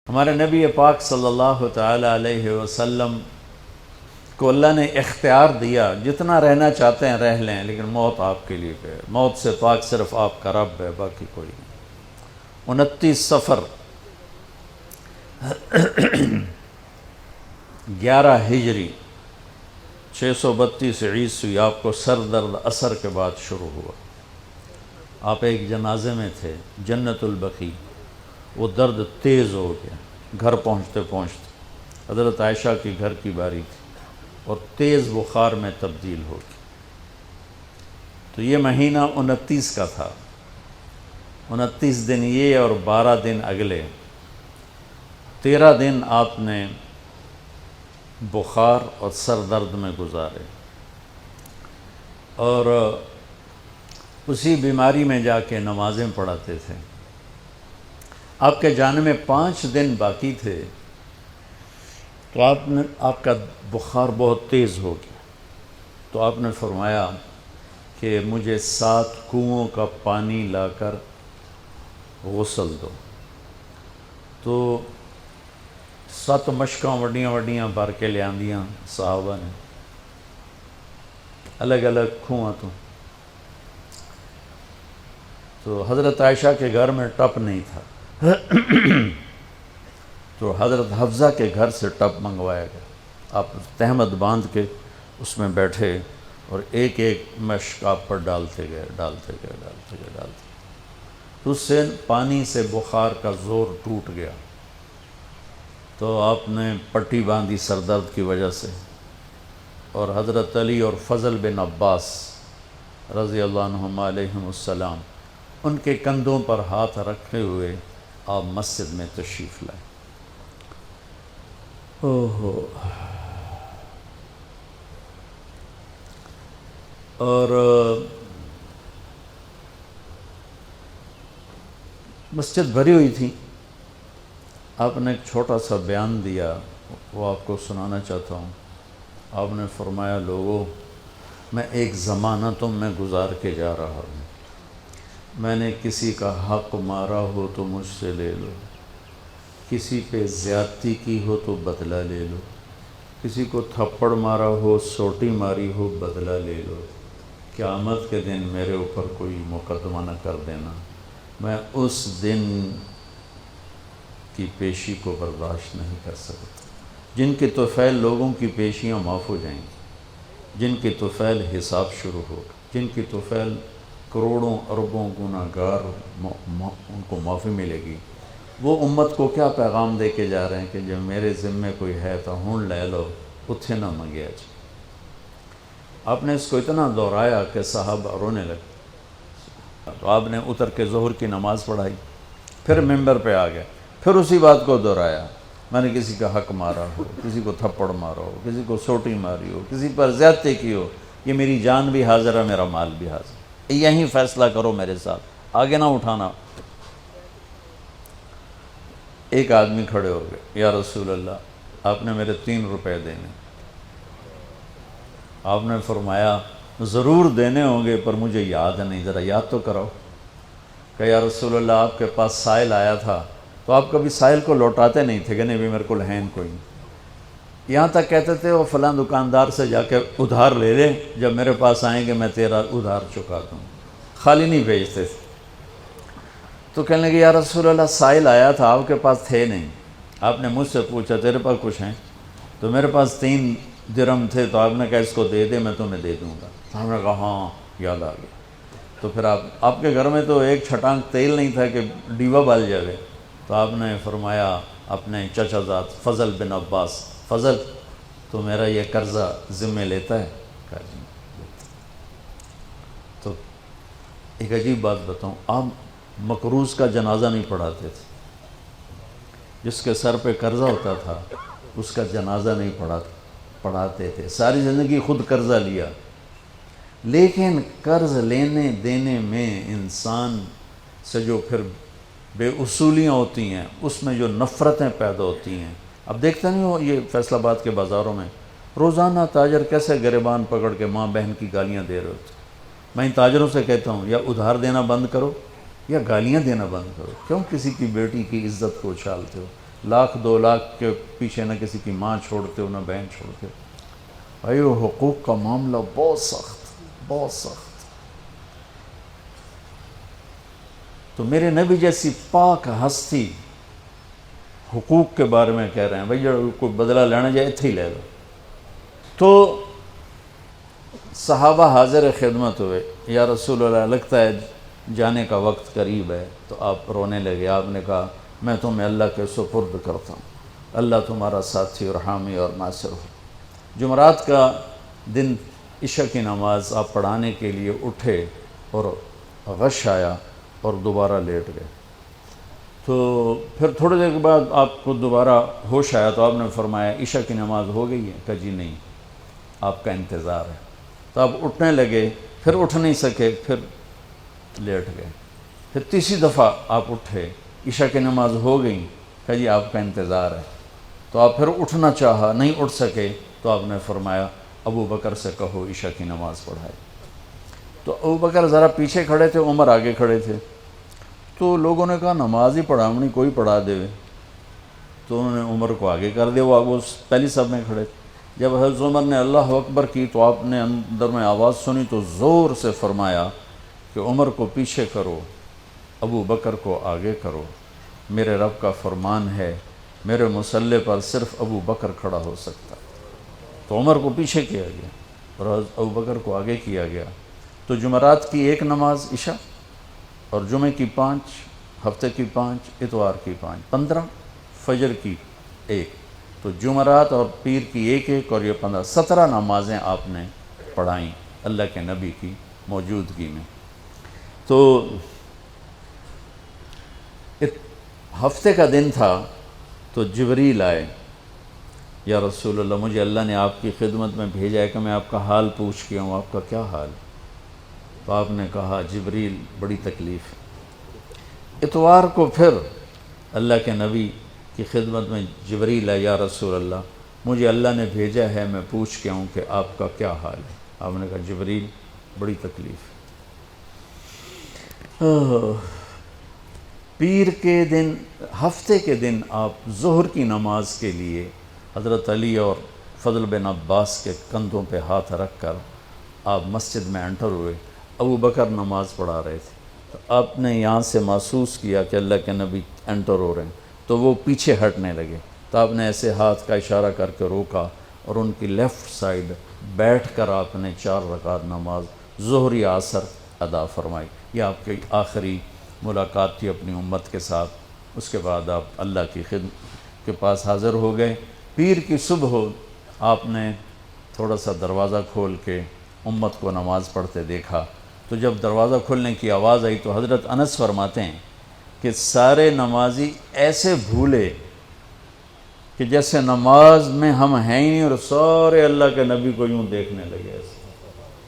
ہمارے نبی پاک صلی اللہ تعالی علیہ وسلم کو اللہ نے اختیار دیا، جتنا رہنا چاہتے ہیں رہ لیں، لیکن موت آپ کے لیے ہے، موت سے پاک صرف آپ کا رب ہے، باقی کوئی نہیں۔ 29 صفر 11 ہجری 632 عیسوی آپ کو سر درد عصر کے بعد شروع ہوا۔ آپ ایک جنازے میں تھے جنت البقیع، وہ درد تیز ہو گیا، گھر پہنچتے پہنچتے حضرت عائشہ کی گھر کی باری تھی اور تیز بخار میں تبدیل ہو گئی۔ تو یہ مہینہ 29 کا تھا، 29 دن یہ اور 12 دن اگلے، 13 دن آپ نے بخار اور سر درد میں گزارے، اور اسی بیماری میں جا کے نمازیں پڑھاتے تھے۔ آپ کے جانے میں 5 دن باقی تھے تو آپ کا بخار بہت تیز ہو گیا، تو آپ نے فرمایا کہ مجھے 7 کنوؤں کا پانی لا کر غسل دو۔ تو 7 مشکاں وڈیاں وڈیاں بھر کے لے آندیاں صحابہ نے، الگ الگ کنواں تو حضرت عائشہ کے گھر میں ٹپ نہیں تھا، تو حضرت حفصہ کے گھر سے ٹپ منگوایا گیا۔ آپ تہمت باندھ کے اس میں بیٹھے اور ایک ایک مشک آپ پر ڈالتے گئے تو اس سے پانی سے بخار کا زور ٹوٹ گیا، تو آپ نے پٹی باندھی سر درد کی وجہ سے، اور حضرت علی اور فضل بن عباس رضی اللہ عنہما علیہم السلام ان کے کندھوں پر ہاتھ رکھے ہوئے آپ مسجد میں تشریف لائے۔ اور مسجد بھری ہوئی تھی۔ آپ نے ایک چھوٹا سا بیان دیا، وہ آپ کو سنانا چاہتا ہوں۔ آپ نے فرمایا، لوگوں، میں ایک زمانہ تم میں گزار کے جا رہا ہوں، میں نے کسی کا حق مارا ہو تو مجھ سے لے لو، کسی پہ زیادتی کی ہو تو بدلہ لے لو، کسی کو تھپڑ مارا ہو، سوٹی ماری ہو، بدلہ لے لو، قیامت کے دن میرے اوپر کوئی مقدمہ نہ کر دینا، میں اس دن کی پیشی کو برداشت نہیں کر سکتا۔ جن کے طفیل لوگوں کی پیشیاں معاف ہو جائیں گی، جن کے طفیل حساب شروع ہوگا، جن کی طفیل کروڑوں اربوں گناہ گار ان کو معافی ملے گی، وہ امت کو کیا پیغام دے کے جا رہے ہیں کہ جب میرے ذمے کوئی ہے تو ہون لے لو، اتھے نہ منگیا جی۔ آپ نے اس کو اتنا دہرایا کہ صحابہ رونے لگے، تو آپ نے اتر کے ظہر کی نماز پڑھائی، پھر ممبر پہ آ گئے، پھر اسی بات کو دہرایا، میں نے کسی کا حق مارا ہو، کسی کو تھپڑ مارا ہو، کسی کو سوٹی ماری ہو، کسی پر زیادتی کی ہو، یہ میری جان بھی حاضر ہے، میرا مال بھی حاضر ہے، یہیں فیصلہ کرو میرے ساتھ، آگے نہ اٹھانا۔ ایک آدمی کھڑے ہو گئے، یا رسول اللہ، آپ نے میرے 3 روپے دینے۔ آپ نے فرمایا، ضرور دینے ہوں گے پر مجھے یاد نہیں، ذرا یاد تو کراؤ۔ کہ یا رسول اللہ، آپ کے پاس سائل آیا تھا تو آپ کبھی سائل کو لوٹاتے نہیں تھے کہ نہیں بھی میرے کو لہین کوئی نہیں، یہاں تک کہتے تھے وہ فلاں دکاندار سے جا کے ادھار لے لے، جب میرے پاس آئیں گے میں تیرا ادھار چکا دوں، خالی نہیں بھیجتے تھے۔ تو کہنے لگے، یا رسول اللہ، سائل آیا تھا، آپ کے پاس تھے نہیں، آپ نے مجھ سے پوچھا تیرے پاس کچھ ہیں؟ تو میرے پاس 3 درہم تھے، تو آپ نے کہا اس کو دے دے، میں تمہیں دے دوں گا۔ تو ہم نے کہا ہاں، یاد آ گیا۔ تو پھر آپ کے گھر میں تو ایک چھٹانک تیل نہیں تھا کہ ڈیوا بال جائے، تو آپ نے فرمایا اپنے چچا زاد فضل بن عباس، فضل تو میرا یہ قرضہ ذمہ لیتا ہے؟ کہا جی۔ تو ایک عجیب بات بتاؤں، آپ مقروض کا جنازہ نہیں پڑھاتے تھے، جس کے سر پہ قرضہ ہوتا تھا اس کا جنازہ نہیں پڑھاتے تھے، ساری زندگی خود قرضہ لیا، لیکن قرض لینے دینے میں انسان سے جو پھر بے اصولیاں ہوتی ہیں، اس میں جو نفرتیں پیدا ہوتی ہیں۔ اب دیکھتے نہیں ہو یہ فیصل آباد کے بازاروں میں روزانہ تاجر کیسے گریبان پکڑ کے ماں بہن کی گالیاں دے رہے ہوتے۔ میں ان تاجروں سے کہتا ہوں، یا ادھار دینا بند کرو یا گالیاں دینا بند کرو، کیوں کسی کی بیٹی کی عزت کو اچھالتے ہو؟ لاکھ 2 لاکھ کے پیچھے نہ کسی کی ماں چھوڑتے ہو نہ بہن چھوڑتے ہو. بھائی وہ حقوق کا معاملہ بہت سخت. تو میرے نبی جیسی پاک ہستی حقوق کے بارے میں کہہ رہے ہیں بھائی جو کوئی بدلہ لینا جائے اتھے ہی لے لو. تو صحابہ حاضر خدمت ہوئے، یا رسول اللہ لگتا ہے جانے کا وقت قریب ہے. تو آپ رونے لگے. آپ نے کہا میں تمہیں اللہ کے سپرد کرتا ہوں، اللہ تمہارا ساتھی اور حامی اور ناصر ہو. جمعرات کا دن عشاء کی نماز آپ پڑھانے کے لیے اٹھے اور غش آیا اور دوبارہ لیٹ گئے. تو پھر تھوڑی دیر کے بعد آپ کو دوبارہ ہوش آیا تو آپ نے فرمایا عشاء کی نماز ہو گئی ہے؟ کہا جی نہیں، آپ کا انتظار ہے. تو آپ اٹھنے لگے، پھر اٹھ نہیں سکے، پھر لیٹ گئے. پھر تیسری دفعہ آپ اٹھے، عشاء کی نماز ہو گئی. کہا جی آپ کا انتظار ہے. تو آپ پھر اٹھنا چاہا، نہیں اٹھ سکے. تو آپ نے فرمایا ابو بکر سے کہو عشاء کی نماز پڑھائے. تو ابو بکر ذرا پیچھے کھڑے تھے، عمر آگے کھڑے تھے. تو لوگوں نے کہا نماز ہی پڑھاونی، کوئی پڑھا دے. تو انہوں نے عمر کو آگے کر دیا، وہ پہلی صف میں کھڑے تھے. جب حضرت عمر نے اللہ اکبر کی تو آپ نے اندر میں آواز سنی تو زور سے فرمایا کہ عمر کو پیچھے کرو، ابو بکر کو آگے کرو. میرے رب کا فرمان ہے میرے مصلی پر صرف ابو بکر کھڑا ہو سکتا. تو عمر کو پیچھے کیا گیا اور ابو بکر کو آگے کیا گیا. تو جمعرات کی 1 نماز عشاء، اور جمعے کی 5، ہفتے کی 5، اتوار کی 5، 15، فجر کی 1. تو جمعرات اور پیر کی 1 اور یہ 15، 17 نمازیں آپ نے پڑھائیں اللہ کے نبی کی موجودگی میں. تو ہفتے کا دن تھا تو جبریل آئے، یا رسول اللہ مجھے اللہ نے آپ کی خدمت میں بھیجا ہے کہ میں آپ کا حال پوچھ کے ہوں، آپ کا کیا حال؟ تو آپ نے کہا جبریل بڑی تکلیف ہے. اتوار کو پھر اللہ کے نبی کی خدمت میں جبریل ہے، یا رسول اللہ مجھے اللہ نے بھیجا ہے میں پوچھ کے ہوں کہ آپ کا کیا حال ہے. آپ نے کہا جبریل بڑی تکلیف ہے. پیر کے دن، ہفتے کے دن آپ ظہر کی نماز کے لیے حضرت علی اور فضل بن عباس کے کندھوں پہ ہاتھ رکھ کر آپ مسجد میں انٹر ہوئے. ابو بکر نماز پڑھا رہے تھے. تو آپ نے یہاں سے محسوس کیا کہ اللہ کے نبی انٹر ہو رہے ہیں تو وہ پیچھے ہٹنے لگے. تو آپ نے ایسے ہاتھ کا اشارہ کر کے روکا اور ان کی لیفٹ سائڈ بیٹھ کر آپ نے 4 رکعت نماز ظہر یا عصر ادا فرمائی. یہ آپ کی آخری ملاقات تھی اپنی امت کے ساتھ. اس کے بعد آپ اللہ کی خدمت کے پاس حاضر ہو گئے. پیر کی صبح ہو آپ نے تھوڑا سا دروازہ کھول کے امت کو نماز پڑھتے دیکھا. تو جب دروازہ کھولنے کی آواز آئی تو حضرت انس فرماتے ہیں کہ سارے نمازی ایسے بھولے کہ جیسے نماز میں ہم ہیں ہی نہیں، اور سارے اللہ کے نبی کو یوں دیکھنے لگے. ایسے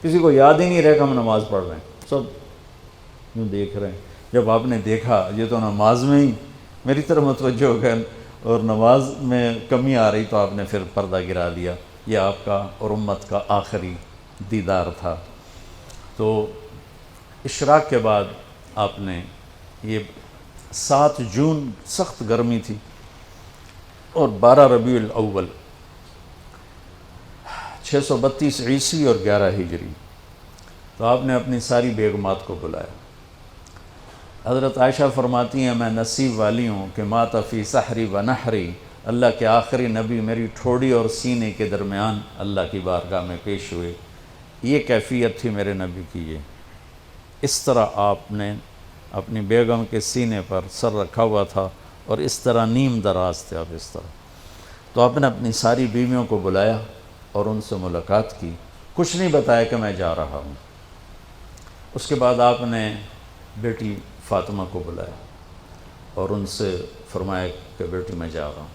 کسی کو یاد ہی نہیں رہے کہ ہم نماز پڑھ رہے ہیں، سب یوں دیکھ رہے ہیں. جب آپ نے دیکھا یہ تو نماز میں ہی میری طرف متوجہ ہو گئے اور نماز میں کمی آ رہی، تو آپ نے پھر پردہ گرا دیا. یہ آپ کا اور امت کا آخری دیدار تھا. تو اشراق کے بعد آپ نے یہ 7 جون سخت گرمی تھی اور 12 ربیع الاول 632 عیسوی اور 11 ہجری. تو آپ نے اپنی ساری بیگمات کو بلایا. حضرت عائشہ فرماتی ہیں میں نصیب والی ہوں کہ مات فی سحری و نحری، اللہ کے آخری نبی میری ٹھوڑی اور سینے کے درمیان اللہ کی بارگاہ میں پیش ہوئے. یہ کیفیت تھی میرے نبی کی. یہ اس طرح آپ نے اپنی بیگم کے سینے پر سر رکھا ہوا تھا اور اس طرح نیم دراز تھے آپ اس طرح. تو آپ نے اپنی ساری بیویوں کو بلایا اور ان سے ملاقات کی. کچھ نہیں بتایا کہ میں جا رہا ہوں. اس کے بعد آپ نے بیٹی فاطمہ کو بلایا اور ان سے فرمایا کہ بیٹی میں جا رہا ہوں.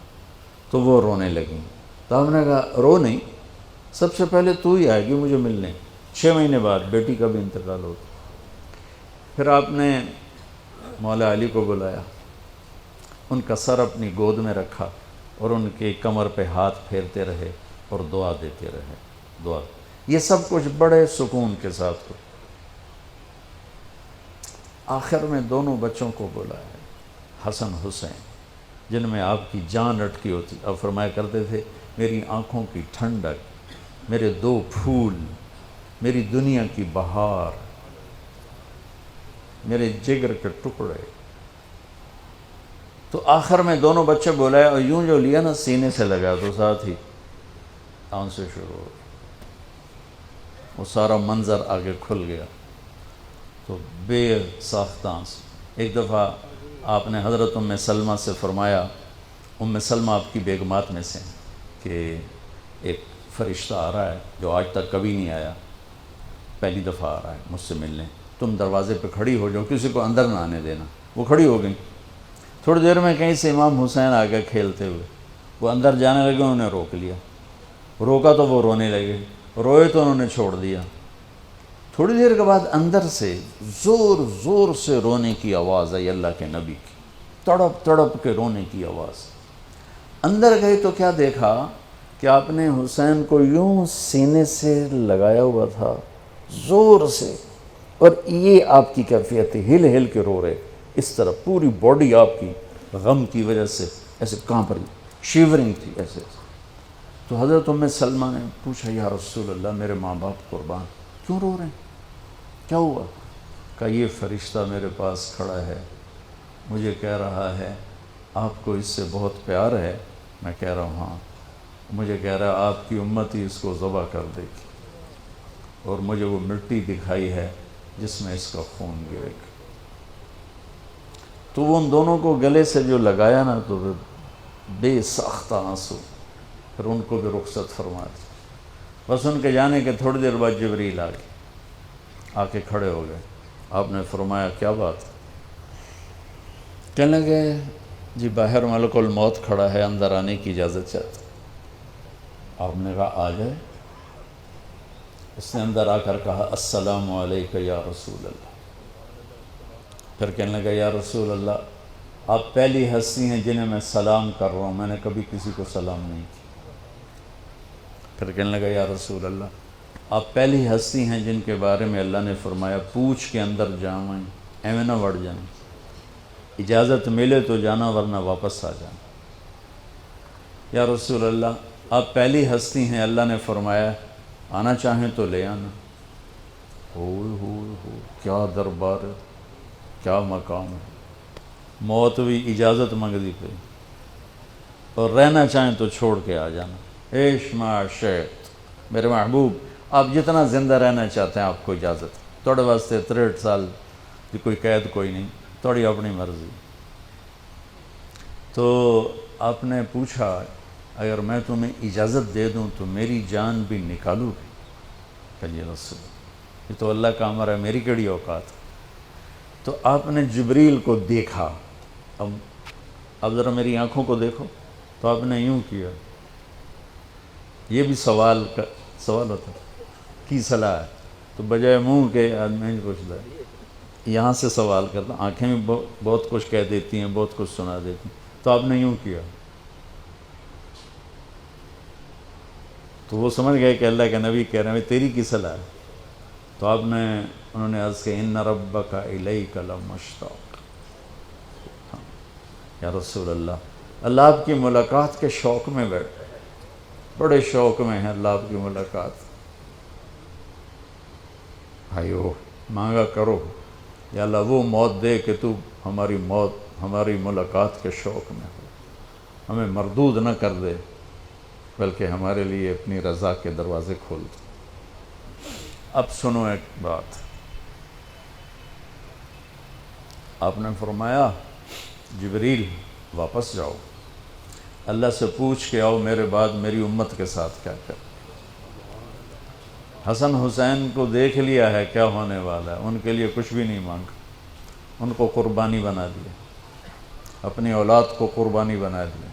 تو وہ رونے لگیں. تو ہم نے کہا رو نہیں، سب سے پہلے تو ہی آئے گی مجھے ملنے. 6 مہینے بعد بیٹی کا بھی انتقال ہو گیا. پھر آپ نے مولا علی کو بلایا، ان کا سر اپنی گود میں رکھا اور ان کی کمر پہ ہاتھ پھیرتے رہے اور دعا دیتے رہے. دعا یہ سب کچھ بڑے سکون کے ساتھ ہو. آخر میں دونوں بچوں کو بلایا، حسن حسین. جن میں آپ کی جان اٹکی ہوتی. آپ فرمایا کرتے تھے میری آنکھوں کی ٹھنڈک، میرے 2 پھول، میری دنیا کی بہار، میرے جگر کے ٹکڑے. تو آخر میں دونوں بچے بولائے اور یوں جو لیا نا سینے سے لگا تو ساتھ ہی آنسو شروع ہو. وہ سارا منظر آگے کھل گیا تو بے ساختہ آنسو. ایک دفعہ آپ نے حضرت ام سلمہ سے فرمایا، ام سلمہ آپ کی بیگمات میں سے کہ ایک فرشتہ آ رہا ہے جو آج تک کبھی نہیں آیا، پہلی دفعہ آ رہا ہے مجھ سے ملنے، تم دروازے پہ کھڑی ہو جاؤ، کسی کو اندر نہ آنے دینا. وہ کھڑی ہو گئیں. تھوڑی دیر میں کہیں سے امام حسین آ گئے کھیلتے ہوئے. وہ اندر جانے لگے، انہوں نے روک لیا. روکا تو وہ رونے لگے، روئے تو انہوں نے چھوڑ دیا. تھوڑی دیر کے بعد اندر سے زور زور سے رونے کی آواز آئی اللہ کے نبی کی، تڑپ تڑپ کے رونے کی آواز. اندر گئے تو کیا دیکھا کہ آپ نے حسین کو یوں سینے سے لگایا ہوا تھا زور سے، اور یہ آپ کی کیفیت تھی، ہل ہل کے رو رہے اس طرح. پوری باڈی آپ کی غم کی وجہ سے ایسے کانپ رہی، شیورنگ تھی ایسے. تو حضرت ام سلمہ نے پوچھا یا رسول اللہ میرے ماں باپ قربان، کیوں رو رہے ہیں، کیا ہوا؟ کہا یہ فرشتہ میرے پاس کھڑا ہے، مجھے کہہ رہا ہے آپ کو اس سے بہت پیار ہے. میں کہہ رہا ہوں ہاں. مجھے کہہ رہا ہے آپ کی امت ہی اس کو ذبح کر دے گی، اور مجھے وہ مٹی دکھائی ہے جس میں اس کا خون گرے گا. تو وہ ان دونوں کو گلے سے جو لگایا نا تو بے ساختہ آنسو. پھر ان کو بھی رخصت فرما دی. بس ان کے جانے کے تھوڑی دیر بعد جبریل آ گئے، آ کے کھڑے ہو گئے. آپ نے فرمایا کیا بات؟ کہنے لگے جی باہر ملک الموت کھڑا ہے، اندر آنے کی اجازت چاہتا. آپ نے کہا آ جائے. اس نے اندر آ کر کہا السلام علیکہ یا رسول اللہ. پھر کہنے لگا یا رسول اللہ آپ پہلی ہستی ہیں جنہیں میں سلام کر رہا ہوں، میں نے کبھی کسی کو سلام نہیں کیا. پھر کہنے لگا یا رسول اللہ آپ پہلی ہستی ہیں جن کے بارے میں اللہ نے فرمایا پوچھ کے اندر جائیں، ایویں نہ وڑ جائیں، اجازت ملے تو جانا ورنہ واپس آ جانا. یا رسول اللہ آپ پہلی ہستی ہیں اللہ نے فرمایا آنا چاہیں تو لے آنا. ہو کیا دربار ہے، کیا مقام ہے. موت بھی اجازت منگتی پہ، اور رہنا چاہیں تو چھوڑ کے آ جانا. عیش معاشیت میرے محبوب آپ جتنا زندہ رہنا چاہتے ہیں آپ کو اجازت. توڑے واسطے 63 سال کی کوئی قید کوئی نہیں، توڑی اپنی مرضی. تو آپ نے پوچھا اگر میں تمہیں اجازت دے دوں تو میری جان بھی نکالو گی؟ کہ جی رسول یہ تو اللہ کا امر ہے، میری کیڑی اوقات. تو آپ نے جبریل کو دیکھا. اب ذرا میری آنکھوں کو دیکھو. تو آپ نے یوں کیا. یہ بھی سوال ہوتا کی صلاح ہے؟ تو بجائے منہ کے آدمی نہیں پوچھتا، یہاں سے سوال کرتا. آنکھیں بھی بہت کچھ کہہ دیتی ہیں، بہت کچھ سنا دیتی ہیں. تو آپ نے یوں کیا. تو وہ سمجھ گئے کہ اللہ کے نبی کہہ رہے ہیں تیری کی صلاح ہے. تو انہوں نے عرض کہ ان ربک الیک لمشتاق. یا رسول اللہ آپ کی ملاقات کے شوق میں بیٹھے، بڑے شوق میں ہیں اللہ آپ کی ملاقات. بھائیو مانگا کرو یا اللہ وہ موت دے کہ تو ہماری ملاقات کے شوق میں ہو، ہمیں مردود نہ کر دے بلکہ ہمارے لیے اپنی رضا کے دروازے کھول دے. اب سنو ایک بات. آپ نے فرمایا جبریل واپس جاؤ، اللہ سے پوچھ کے آؤ میرے بعد میری امت کے ساتھ کیا کر. حسن حسین کو دیکھ لیا ہے کیا ہونے والا ہے، ان کے لیے کچھ بھی نہیں مانگا، ان کو قربانی بنا دیا، اپنی اولاد کو قربانی بنا دیا،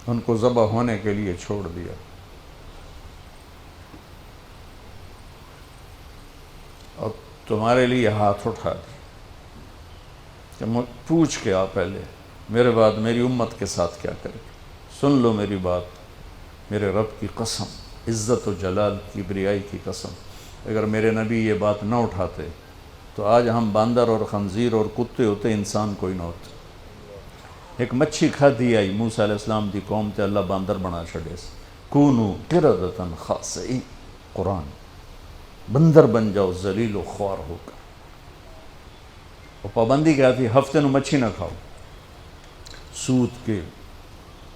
ان کو ذبح ہونے کے لیے چھوڑ دیا. اور تمہارے لیے ہاتھ اٹھا دیا کہ پوچھ کے آ پہلے میرے بعد میری امت کے ساتھ کیا کرے. سن لو میری بات، میرے رب کی قسم، عزت و جلال کبریائی کی قسم، اگر میرے نبی یہ بات نہ اٹھاتے تو آج ہم باندر اور خنزیر اور کتے ہوتے، انسان کوئی نہ ہوتے. ایک مچھی کھادی آئی موسیٰ علیہ السلام دی قوم تے اللہ باندر بنا چھڑے سے کونو قردتن خاسئی قرآن بندر بن جاؤ ذلیل و خوار ہو کر. اور پابندی کیا تھی؟ ہفتے نو مچھی نہ کھاؤ. سود کے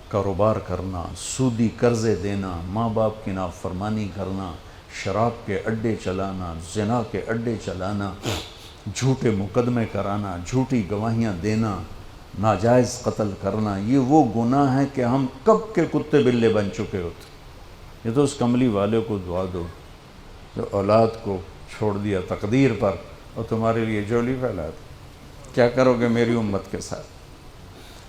کاروبار کرنا، سودی قرضے دینا، ماں باپ کی نافرمانی کرنا، شراب کے اڈے چلانا، زنا کے اڈے چلانا، جھوٹے مقدمے کرانا، جھوٹی گواہیاں دینا، ناجائز قتل کرنا، یہ وہ گناہ ہے کہ ہم کب کے کتے بلے بن چکے ہوتے. یہ تو اس کملی والے کو دعا دو جو اولاد کو چھوڑ دیا تقدیر پر اور تمہارے لیے جولی پھیلا دی. کیا کرو گے میری امت کے ساتھ؟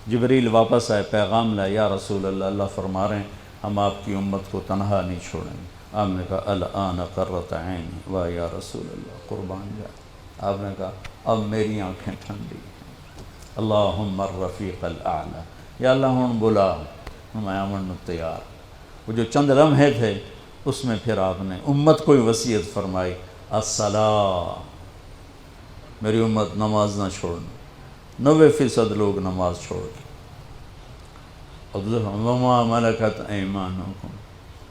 جبریل واپس آئے، پیغام لائے، یا رسول اللہ، اللہ فرما رہے ہیں ہم آپ کی امت کو تنہا نہیں چھوڑیں گے. آپ نے کہا الآن قرۃ عینی، واہ یا رسول اللہ قربان جائے. آپ نے کہا اب میری آنکھیں ٹھنڈی ہیں. اللہم الرفیق الاعلی، یا اللہ ہوں بلا میں آمن تیار. وہ جو چند لمحے تھے اس میں پھر آپ نے امت کو وصیت فرمائی، الصلاۃ، میری امت نماز نہ چھوڑنا. 90% لوگ نماز چھوڑ گئے. وما ملکت ایمانکم،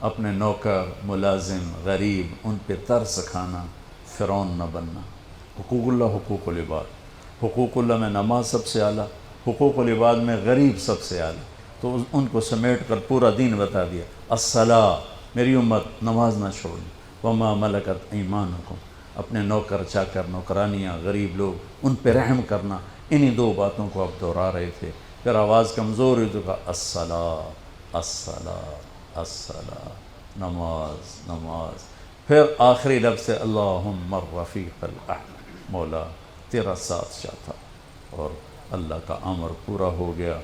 اپنے نوکر، ملازم، غریب ان پہ ترس کھانا، فرعون نہ بننا. حقوق اللہ، حقوق العباد. حقوق اللہ میں نماز سب سے اعلیٰ، حقوق العباد میں غریب سب سے اعلیٰ. تو ان کو سمیٹ کر پورا دین بتا دیا. الصلاۃ، میری امت نماز نہ چھوڑی. وما ملکت ایمانکم، اپنے نوکر چاکر، نوکرانیاں، غریب لوگ ان پہ رحم کرنا. انہی دو باتوں کو اب دہرا رہے تھے. پھر آواز کمزور ہوئی تو کہا الصلاۃ، الصلاۃ، الصلاۃ، نماز، نماز. پھر آخری لفظ سے اللہم الرفیق الاعلی، مولا تیرا ساتھ چاہتا، اور اللہ کا امر پورا ہو گیا.